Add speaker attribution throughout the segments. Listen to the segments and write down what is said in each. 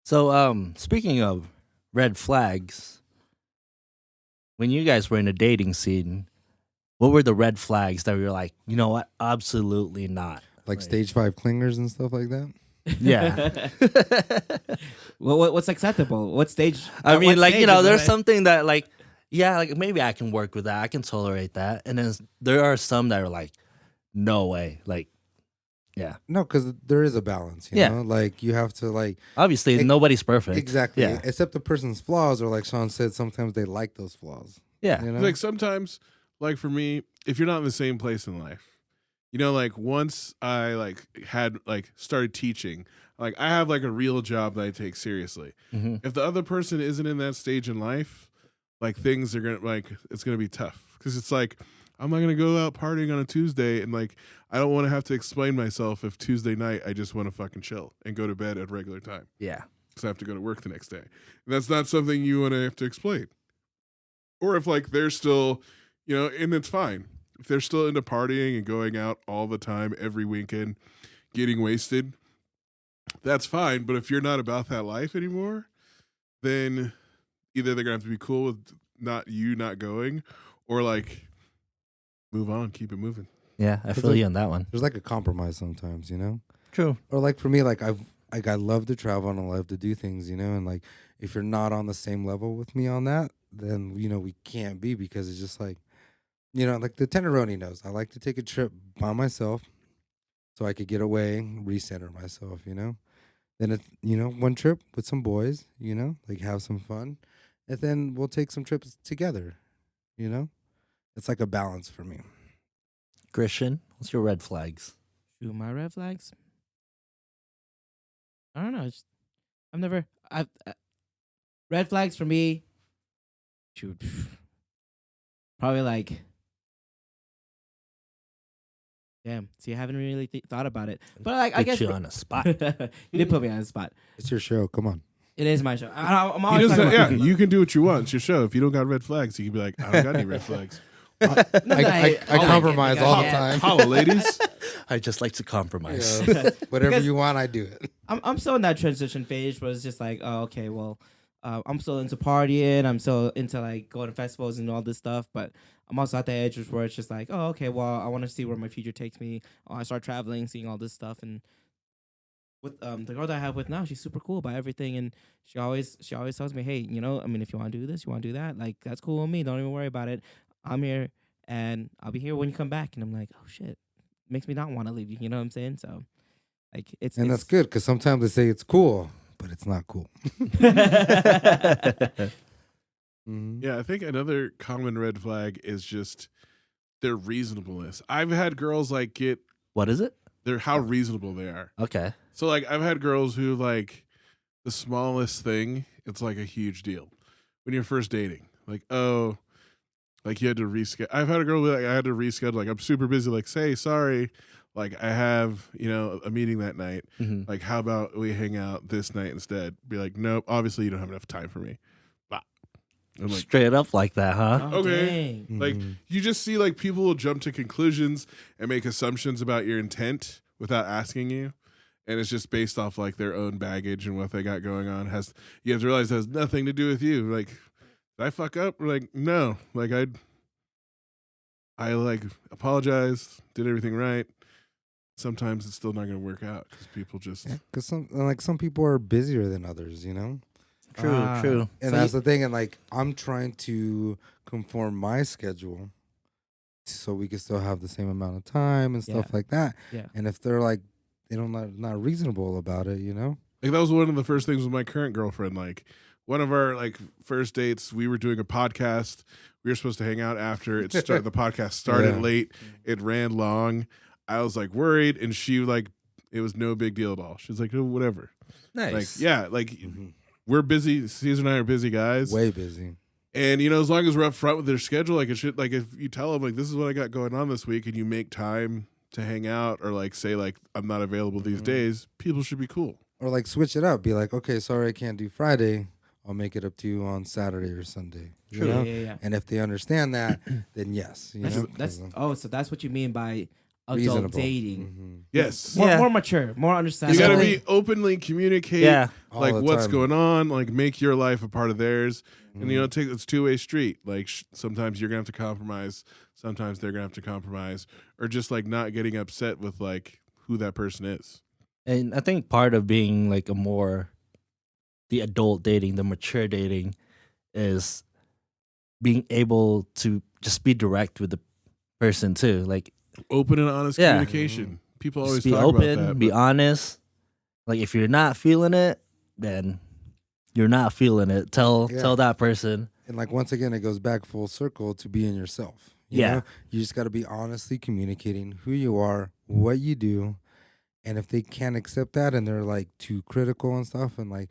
Speaker 1: So, speaking of red flags, when you guys were in a dating scene, what were the red flags that were like, you know what, absolutely not?
Speaker 2: Like stage 5 clingers and stuff like that.
Speaker 1: Yeah.
Speaker 3: What's acceptable? What stage?
Speaker 1: I
Speaker 3: at
Speaker 1: mean,
Speaker 3: what
Speaker 1: like,
Speaker 3: stage
Speaker 1: there's
Speaker 3: is it, right?
Speaker 1: something that, like, yeah, like maybe I can work with that. I can tolerate that. And then there are some that are like, no way. Like, yeah.
Speaker 2: No, because there is a balance, you
Speaker 1: Yeah.
Speaker 2: know? Like, you have to, like...
Speaker 1: Obviously, nobody's perfect.
Speaker 2: Exactly.
Speaker 1: Yeah.
Speaker 2: Except the person's flaws, or like Sean said, sometimes they like those flaws.
Speaker 1: Yeah.
Speaker 2: You know?
Speaker 4: Like sometimes, like for me, if you're not in the same place in life, like once I like had like started teaching, like I have like a real job that I take seriously.
Speaker 1: Mm-hmm.
Speaker 4: If the other person isn't in that stage in life, like things are gonna it's gonna be tough because it's like I'm not gonna go out partying on a Tuesday and like I don't want to have to explain myself if Tuesday night I just want to fucking chill and go to bed at regular time.
Speaker 1: Yeah.
Speaker 4: So I have to go to work the next day. And that's not something you want to have to explain. Or if like they're still, and it's fine. If they're still into partying and going out all the time, every weekend, getting wasted, that's fine. But if you're not about that life anymore, then either they're gonna have to be cool with not going, or like move on, keep it moving.
Speaker 1: Yeah, I feel you on that one.
Speaker 2: There's like a compromise sometimes, you know?
Speaker 1: True.
Speaker 2: Or like for me, like I love to travel and I love to do things, you know? And like if you're not on the same level with me on that, then, we can't be, because it's just like, like the Tenderoni knows. I like to take a trip by myself so I could get away, recenter myself, Then it's, one trip with some boys, like have some fun. And then we'll take some trips together, It's like a balance for me.
Speaker 1: Christian, what's your red flags?
Speaker 3: Shoot, my red flags. I don't know. I've red flags for me. Shoot, probably like. Damn. See, I haven't really thought about it, but like I
Speaker 1: Put
Speaker 3: guess
Speaker 1: you on a spot.
Speaker 3: you did put me on the spot.
Speaker 2: It's your show. Come on.
Speaker 3: It is my show. I'm
Speaker 4: He
Speaker 3: always
Speaker 4: doesn't,
Speaker 3: talking
Speaker 4: yeah,
Speaker 3: about
Speaker 4: you can do what you want. It's your show. If you don't got red flags, you can be like, I don't got any red flags.
Speaker 2: I compromise all the time.
Speaker 4: Holla, ladies.
Speaker 1: I just like to compromise.
Speaker 2: Yeah. Whatever
Speaker 3: Because-
Speaker 2: you want, I do it.
Speaker 3: I'm still in that transition phase where it's just like, oh, okay, well, I'm still into partying. I'm still into like going to festivals and all this stuff. But I'm also at the edge where it's just like, oh, okay, well, I want to see where my future takes me. I start traveling, seeing all this stuff, and with the girl that I have with now, she's super cool about everything, and she always tells me, hey, if you want to do this, you want to do that, like that's cool with me. Don't even worry about it. I'm here, and I'll be here when you come back. And I'm like, oh shit, makes me not want to leave you. You know what I'm saying? So, like,
Speaker 2: That's good, because sometimes they say it's cool, but it's not cool. Mm-hmm.
Speaker 4: Yeah, I think another common red flag is just their reasonableness. I've had girls like get
Speaker 1: What is it?
Speaker 4: how reasonable they are.
Speaker 1: Okay.
Speaker 4: So like I've had girls who like the smallest thing, it's like a huge deal. When you're first dating, like, oh, like you had to reschedule. I've had a girl be like, I had to reschedule. Like, I'm super busy. Like, say sorry. Like, I have a meeting that night.
Speaker 1: Mm-hmm.
Speaker 4: Like, how about we hang out this night instead? Be like, nope. Obviously, you don't have enough time for me. Bah. I'm like,
Speaker 1: Straight up like that, huh?
Speaker 3: Oh,
Speaker 4: okay.
Speaker 3: dang.
Speaker 4: Like, you just see like people will jump to conclusions and make assumptions about your intent without asking you. And it's just based off like their own baggage and what they got going on. You have to realize it has nothing to do with you. Like, did I fuck up? Like, no. Like I like apologized, did everything right. Sometimes it's still not going to work out because people just.
Speaker 2: Because some people are busier than others,
Speaker 1: True.
Speaker 2: And that's the thing. And like, I'm trying to conform my schedule so we can still have the same amount of time and stuff like that.
Speaker 3: Yeah.
Speaker 2: And if they're like, not reasonable about it,
Speaker 4: Like that was one of the first things with my current girlfriend. Like one of our like first dates, we were doing a podcast. We were supposed to hang out after it started. The podcast started late. It ran long. I was like worried, and she like it was no big deal at all. She was like, oh, whatever.
Speaker 1: Nice.
Speaker 4: Like we're busy. Caesar and I are busy guys.
Speaker 2: way busy.
Speaker 4: And as long as we're up front with their schedule, like it should, like if you tell them like this is what I got going on this week, and you make time to hang out, or like say like I'm not available these days, people should be cool.
Speaker 2: Or like switch it up. Be like, okay, sorry, I can't do Friday. I'll make it up to you on Saturday or Sunday. You know?
Speaker 3: Yeah.
Speaker 2: And if they understand that, then yes.
Speaker 3: So that's what you mean by adult
Speaker 2: reasonable.
Speaker 3: dating.
Speaker 2: Mhm.
Speaker 4: Yes.
Speaker 3: More mature, more
Speaker 4: You
Speaker 3: understanding.
Speaker 4: got to
Speaker 1: Exactly.
Speaker 4: be openly communicate
Speaker 1: Yeah.
Speaker 4: like
Speaker 2: All the
Speaker 4: what's
Speaker 2: time.
Speaker 4: going on, like make your life a part of theirs. And
Speaker 2: Mm-hmm.
Speaker 4: you know, it's two-way street. Like sometimes you're going to have to compromise, sometimes they're going to have to compromise, or just like not getting upset with like who that person is.
Speaker 1: And I think part of being like the adult dating, the mature dating, is being able to just be direct with the person too. Like,
Speaker 4: Open and honest
Speaker 1: Yeah.
Speaker 4: communication. People always
Speaker 1: just be
Speaker 4: talk
Speaker 1: open,
Speaker 4: about that.
Speaker 1: be
Speaker 4: but
Speaker 1: honest. Like, if you're not feeling it, then you're not feeling it. Tell
Speaker 2: Yeah.
Speaker 1: that person.
Speaker 2: And like once again, it goes back full circle to being yourself. You
Speaker 1: Yeah.
Speaker 2: know? You just got to be honestly communicating who you are, what you do, and if they can't accept that and they're like too critical and stuff, and like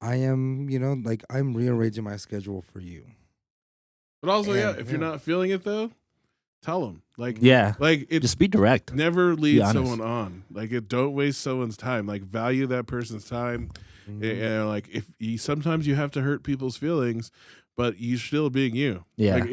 Speaker 2: I am, like I'm rearranging my schedule for you.
Speaker 4: But also, yeah,
Speaker 2: And,
Speaker 4: if you're
Speaker 2: yeah.
Speaker 4: not feeling it though, tell them. Like,
Speaker 1: Yeah.
Speaker 4: like it
Speaker 1: Just be direct.
Speaker 4: never lead
Speaker 1: honest.
Speaker 4: someone on. Like, don't waste someone's time. Like, value that person's time.
Speaker 2: Mhm.
Speaker 4: And like, if you sometimes you have to hurt people's feelings, but you still being you.
Speaker 1: Yeah.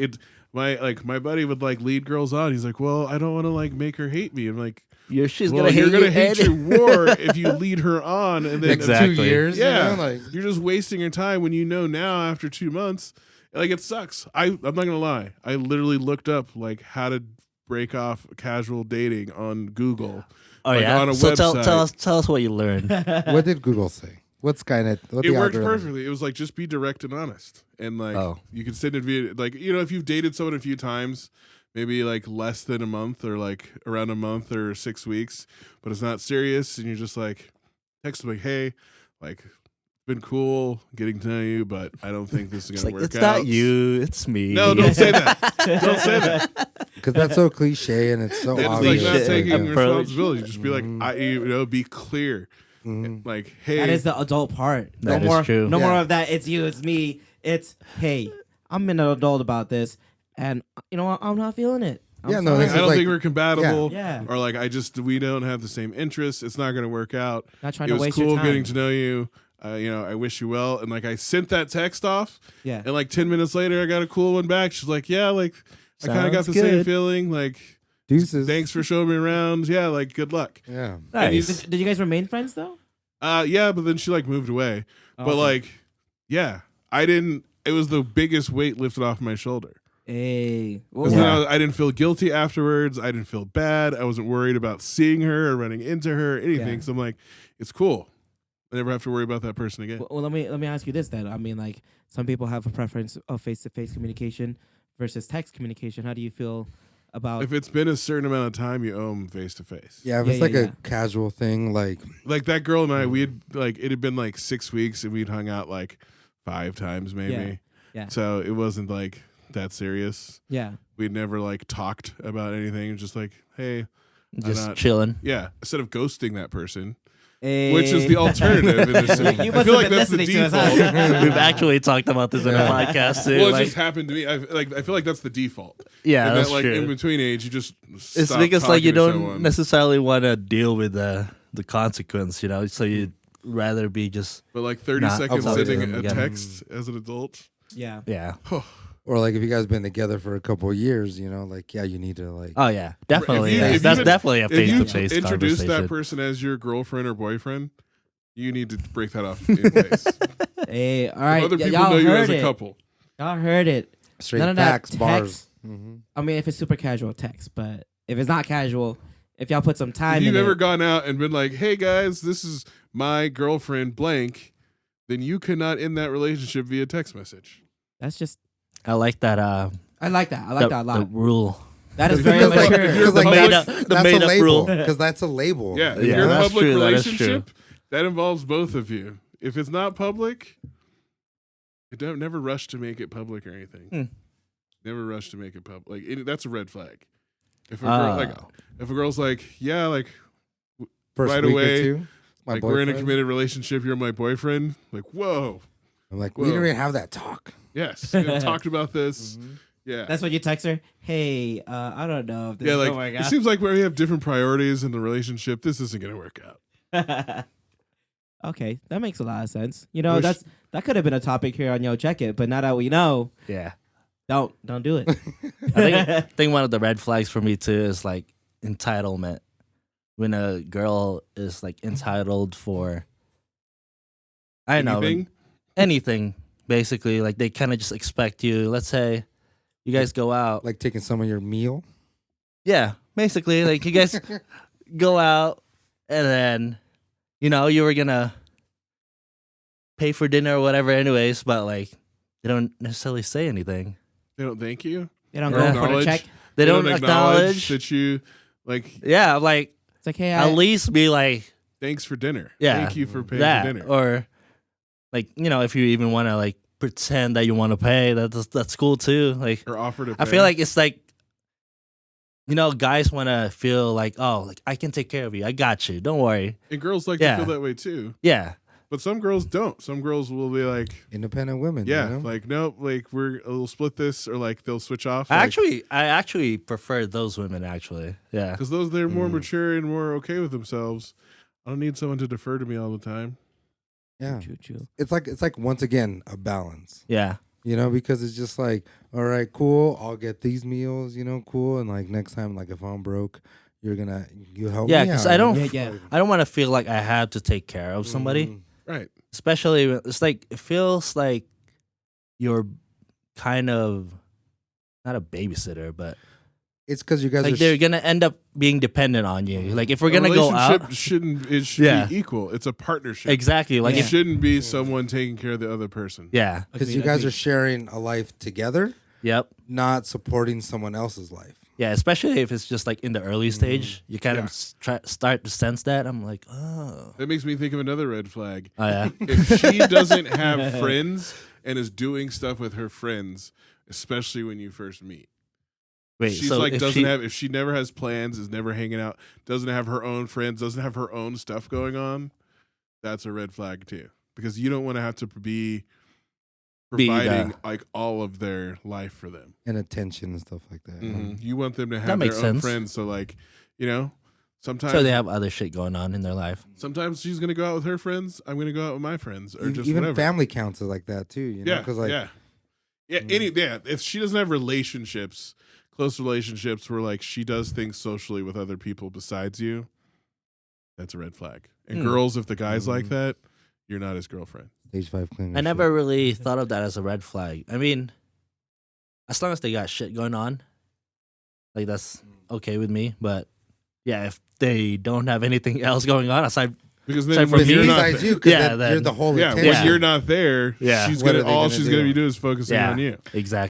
Speaker 4: Like my buddy would like lead girls on. He's like, well, I don't want to like make her hate me. I'm like,
Speaker 1: She's
Speaker 4: well,
Speaker 1: gonna hate
Speaker 4: you're gonna
Speaker 1: you,
Speaker 4: hate
Speaker 1: Ed.
Speaker 4: your war if you lead her on, and then
Speaker 1: Exactly.
Speaker 2: 2 years,
Speaker 4: Yeah.
Speaker 2: like
Speaker 4: you're just wasting your time when you know now after 2 months. Like it sucks. I'm not gonna lie. I literally looked up like how to break off casual dating on Google.
Speaker 1: Oh
Speaker 4: Like,
Speaker 1: yeah.
Speaker 4: on a
Speaker 1: So
Speaker 4: website.
Speaker 1: tell us what you learned.
Speaker 2: what did Google say? What's Skynet? What
Speaker 4: It
Speaker 2: the
Speaker 4: worked
Speaker 2: algorithm?
Speaker 4: perfectly. It was like just be direct and honest, and like
Speaker 1: Oh.
Speaker 4: you can send it via like if you've dated someone a few times, maybe like less than a month or like around a month or 6 weeks, but it's not serious, and you're just like text them like, hey, like been cool getting to know you, but I don't think this is
Speaker 1: It's
Speaker 4: gonna
Speaker 1: like,
Speaker 4: work
Speaker 1: it's
Speaker 4: out.
Speaker 1: not you, it's me.
Speaker 4: No, don't say that. Don't say that.
Speaker 2: Because that's so cliche and it's so
Speaker 4: It's like
Speaker 2: obvious.
Speaker 4: not
Speaker 1: Shit.
Speaker 4: taking
Speaker 1: Approach.
Speaker 4: responsibility. Just be like,
Speaker 2: Mhm.
Speaker 4: be clear.
Speaker 2: Mhm.
Speaker 4: Like, hey,
Speaker 3: That is the adult part.
Speaker 1: That
Speaker 3: no
Speaker 1: is
Speaker 3: more,
Speaker 1: true.
Speaker 3: No more
Speaker 2: Yeah.
Speaker 3: of that. It's you. It's me. It's hey. I'm an adult about this, and you know what? I'm not feeling it. I'm
Speaker 2: Yeah, no,
Speaker 3: sorry.
Speaker 2: this
Speaker 4: I
Speaker 2: is
Speaker 4: don't
Speaker 2: like-
Speaker 4: think we're compatible.
Speaker 3: Yeah.
Speaker 4: Or like we don't have the same interests. It's not gonna work out.
Speaker 3: Not trying
Speaker 4: It
Speaker 3: to
Speaker 4: was
Speaker 3: waste
Speaker 4: cool
Speaker 3: your time.
Speaker 4: getting to know you. I wish you well. And like I sent that text off,
Speaker 3: Yeah.
Speaker 4: and like 10 minutes later, I got a cool one back. She's like, yeah, like I kind of got the
Speaker 1: Sounds
Speaker 4: same
Speaker 1: good.
Speaker 4: feeling. Like,
Speaker 2: Deuces.
Speaker 4: thanks for showing me around. Yeah, like good luck.
Speaker 2: Yeah.
Speaker 1: Nice.
Speaker 3: Did you guys remain friends though?
Speaker 4: Yeah, but then she like moved away.
Speaker 3: Oh,
Speaker 4: But
Speaker 3: okay.
Speaker 4: like, yeah, I didn't. It was the biggest weight lifted off my shoulder.
Speaker 3: Hey. What
Speaker 4: 'Cause
Speaker 3: was
Speaker 4: then
Speaker 1: Yeah.
Speaker 4: I didn't feel guilty afterwards. I didn't feel bad. I wasn't worried about seeing her or running into her or anything.
Speaker 3: Yeah.
Speaker 4: So I'm like, it's cool. I never have to worry about that person again.
Speaker 3: Well, let me ask you this then. I mean, like some people have a preference of face-to-face communication versus text communication. How do you feel about?
Speaker 4: If it's been a certain amount of time, you owe them face to face.
Speaker 2: Yeah, if
Speaker 3: Yeah,
Speaker 2: it's
Speaker 3: yeah,
Speaker 2: like
Speaker 3: yeah.
Speaker 2: a casual thing, like
Speaker 4: Like that girl and I, we had like it had been like 6 weeks and we'd hung out like 5 times maybe.
Speaker 3: Yeah.
Speaker 4: So it wasn't like that serious.
Speaker 3: Yeah.
Speaker 4: We'd never like talked about anything. It was just like, hey,
Speaker 1: Just
Speaker 4: not-
Speaker 1: chilling.
Speaker 4: yeah. Instead of ghosting that person,
Speaker 3: Hey.
Speaker 4: which is the alternative in this.
Speaker 3: You
Speaker 4: I
Speaker 3: must
Speaker 4: feel
Speaker 3: have
Speaker 4: like
Speaker 3: been
Speaker 4: that's the
Speaker 3: listening to us, huh?
Speaker 4: default.
Speaker 1: We've actually talked about this in a podcast too.
Speaker 4: Well, it
Speaker 1: like,
Speaker 4: just happened to me. I feel like that's the default.
Speaker 1: yeah,
Speaker 4: And
Speaker 1: that's
Speaker 4: that, like
Speaker 1: true.
Speaker 4: in between age, you just
Speaker 1: It's
Speaker 4: stop
Speaker 1: because
Speaker 4: talking
Speaker 1: like you
Speaker 4: to
Speaker 1: don't
Speaker 4: someone.
Speaker 1: necessarily want to deal with the consequence, so you'd rather be just
Speaker 4: But like 30
Speaker 1: Nah,
Speaker 4: seconds
Speaker 2: avoid
Speaker 4: sending
Speaker 2: them
Speaker 4: a
Speaker 1: again.
Speaker 4: text as an adult.
Speaker 3: Yeah.
Speaker 1: yeah.
Speaker 2: or like if you guys been together for a couple of years, like yeah, you need to like
Speaker 1: Oh yeah, definitely.
Speaker 4: you-
Speaker 1: That's,
Speaker 4: if you
Speaker 1: that's
Speaker 4: had-
Speaker 1: definitely a
Speaker 4: If
Speaker 1: face
Speaker 4: you
Speaker 1: to face
Speaker 4: introduce
Speaker 1: conversation.
Speaker 4: that person as your girlfriend or boyfriend, you need to break that off in place.
Speaker 3: Hey. All right.
Speaker 4: Other people
Speaker 3: y'all
Speaker 4: know you
Speaker 3: heard
Speaker 4: as a
Speaker 3: it.
Speaker 4: couple.
Speaker 3: Y'all heard it.
Speaker 2: straight
Speaker 3: None of that
Speaker 2: facts, bars.
Speaker 3: text.
Speaker 2: Mm-hmm.
Speaker 3: I mean, if it's super casual, text. But if it's not casual, if y'all put some time
Speaker 4: If you've
Speaker 3: in
Speaker 4: ever
Speaker 3: it,
Speaker 4: gone out and been like, "Hey guys, this is my girlfriend blank," then you cannot end that relationship via text message.
Speaker 3: that's just.
Speaker 1: I like that.
Speaker 3: I like that. I like that a
Speaker 1: The
Speaker 3: lot.
Speaker 1: rule.
Speaker 3: That is
Speaker 4: Because
Speaker 3: very
Speaker 4: like,
Speaker 3: mature.
Speaker 4: if you're
Speaker 1: The
Speaker 4: public-
Speaker 1: made up, the
Speaker 2: That's
Speaker 1: made
Speaker 2: a
Speaker 1: up
Speaker 2: label
Speaker 1: rule.
Speaker 2: because that's a label.
Speaker 4: Yeah, if
Speaker 1: Yeah,
Speaker 4: you're in a
Speaker 1: that's
Speaker 4: public
Speaker 1: true, that is true.
Speaker 4: relationship, that involves both of you. If it's not public, never rush to make it public or anything.
Speaker 1: Hmm.
Speaker 4: Never rush to make it public. Like that's a red flag. If a girl, if a girl's like, yeah, like
Speaker 2: First
Speaker 4: right
Speaker 2: week
Speaker 4: away,
Speaker 2: or two, my
Speaker 4: like we're in a
Speaker 2: boyfriend.
Speaker 4: committed relationship, you're my boyfriend. Like, whoa,
Speaker 2: I'm like,
Speaker 4: Whoa.
Speaker 2: we didn't even have that talk.
Speaker 4: yes, we talked about this.
Speaker 2: Mm-hmm.
Speaker 4: Yeah,
Speaker 3: That's when you text her. Hey, I don't know if this
Speaker 4: yeah.
Speaker 3: is
Speaker 4: Like
Speaker 3: gonna work
Speaker 4: it seems like we have different priorities in the relationship. This isn't gonna work out.
Speaker 3: out. Okay, that makes a lot of sense. You know,
Speaker 4: Wish-
Speaker 3: that could have been a topic here on Yo Check It, but now that we know,
Speaker 1: Yeah.
Speaker 3: don't do it.
Speaker 1: I think one of the red flags for me too is like entitlement. When a girl is like entitled for, I don't know,
Speaker 4: Anything?
Speaker 1: anything basically. Like they kind of just expect you. Let's say you guys go out.
Speaker 2: Like taking some of your meal.
Speaker 1: Yeah, basically, like you guys go out, and then you were gonna pay for dinner or whatever, anyways. But like they don't necessarily say anything.
Speaker 4: They don't thank you.
Speaker 3: They don't
Speaker 1: Yeah.
Speaker 3: go for the check.
Speaker 1: They don't acknowledge.
Speaker 4: that you like.
Speaker 1: Yeah, like
Speaker 3: It's like, hey,
Speaker 1: at least be like
Speaker 4: Thanks for dinner.
Speaker 1: Yeah.
Speaker 4: Thank you for paying
Speaker 1: that,
Speaker 4: for dinner.
Speaker 1: or like if you even want to like pretend that you want to pay, that's cool too. Like
Speaker 4: Or offer to pay.
Speaker 1: I feel like it's like guys want to feel like, oh, like I can take care of you. I got you. Don't worry.
Speaker 4: and girls like
Speaker 1: Yeah.
Speaker 4: to feel that way too.
Speaker 1: Yeah.
Speaker 4: But some girls don't. Some girls will be like,
Speaker 2: Independent women.
Speaker 4: yeah,
Speaker 2: You know?
Speaker 4: like no, like we'll split this, or like they'll switch off.
Speaker 1: I actually prefer those women actually. Yeah.
Speaker 4: because they're more
Speaker 2: Mm.
Speaker 4: mature and more okay with themselves. I don't need someone to defer to me all the time.
Speaker 2: Yeah.
Speaker 3: Choo.
Speaker 2: It's like once again a balance.
Speaker 1: Yeah.
Speaker 2: Because it's just like, all right, cool, I'll get these meals, cool, and like next time, like if I'm broke, you help
Speaker 1: Yeah,
Speaker 2: me
Speaker 1: 'cause
Speaker 2: out.
Speaker 1: I don't-
Speaker 3: Yeah.
Speaker 1: I don't want to feel like I have to take care of somebody.
Speaker 2: Mm.
Speaker 4: Right.
Speaker 1: Especially it's like it feels like you're kind of not a babysitter, but
Speaker 2: It's because you guys
Speaker 1: like
Speaker 2: are
Speaker 1: they're gonna end up being dependent on you. Like if we're gonna go out,
Speaker 4: should
Speaker 1: Yeah.
Speaker 4: be equal. It's a partnership.
Speaker 1: exactly. Like
Speaker 4: It
Speaker 1: if
Speaker 4: shouldn't be someone taking care of the other person.
Speaker 1: yeah,
Speaker 2: because you guys are sharing a life together,
Speaker 1: yep,
Speaker 2: not supporting someone else's life.
Speaker 1: yeah. Especially if it's just like in the early stage, you kind
Speaker 4: Yeah.
Speaker 1: of start to sense that. I'm like, oh,
Speaker 4: That makes me think of another red flag.
Speaker 1: yeah,
Speaker 4: If she doesn't have friends and is doing stuff with her friends, especially when you first meet.
Speaker 1: wait.
Speaker 4: She's
Speaker 1: So
Speaker 4: like
Speaker 1: if
Speaker 4: doesn't
Speaker 1: she,
Speaker 4: have if she never has plans, is never hanging out, doesn't have her own friends, doesn't have her own stuff going on, that's a red flag too. Because you don't want to have to be providing like all of their life for them.
Speaker 2: And attention and stuff like that.
Speaker 4: You want them to have
Speaker 1: That
Speaker 4: their
Speaker 1: makes
Speaker 4: own
Speaker 1: sense.
Speaker 4: friends. So like, sometimes
Speaker 1: so they have other shit going on in their life.
Speaker 4: sometimes she's gonna go out with her friends. I'm gonna go out with my friends, or just
Speaker 2: Even
Speaker 4: whatever.
Speaker 2: family counts is like that too.
Speaker 4: Yeah,
Speaker 2: because like
Speaker 4: yeah. If she doesn't have relationships, close relationships, where like she does things socially with other people besides you, that's a red flag. And girls, if the guy's like that, you're not his girlfriend.
Speaker 2: stage 5 clean.
Speaker 1: I never really thought of that as a red flag. I mean, as long as they got shit going on, like that's okay with me. But yeah, if they don't have anything else going on aside,
Speaker 4: Because
Speaker 1: So
Speaker 4: then
Speaker 1: for
Speaker 4: when
Speaker 1: me-
Speaker 4: you're not,
Speaker 2: besides you, because
Speaker 1: Yeah,
Speaker 2: you're
Speaker 1: then-
Speaker 2: the whole
Speaker 4: yeah,
Speaker 2: attention.
Speaker 4: when you're not there,
Speaker 1: Yeah.
Speaker 4: she's
Speaker 2: What
Speaker 4: gonna
Speaker 2: are they
Speaker 4: all
Speaker 2: gonna
Speaker 4: she's
Speaker 2: do?
Speaker 4: gonna be doing is focusing
Speaker 1: Yeah.
Speaker 4: on you.
Speaker 1: exactly.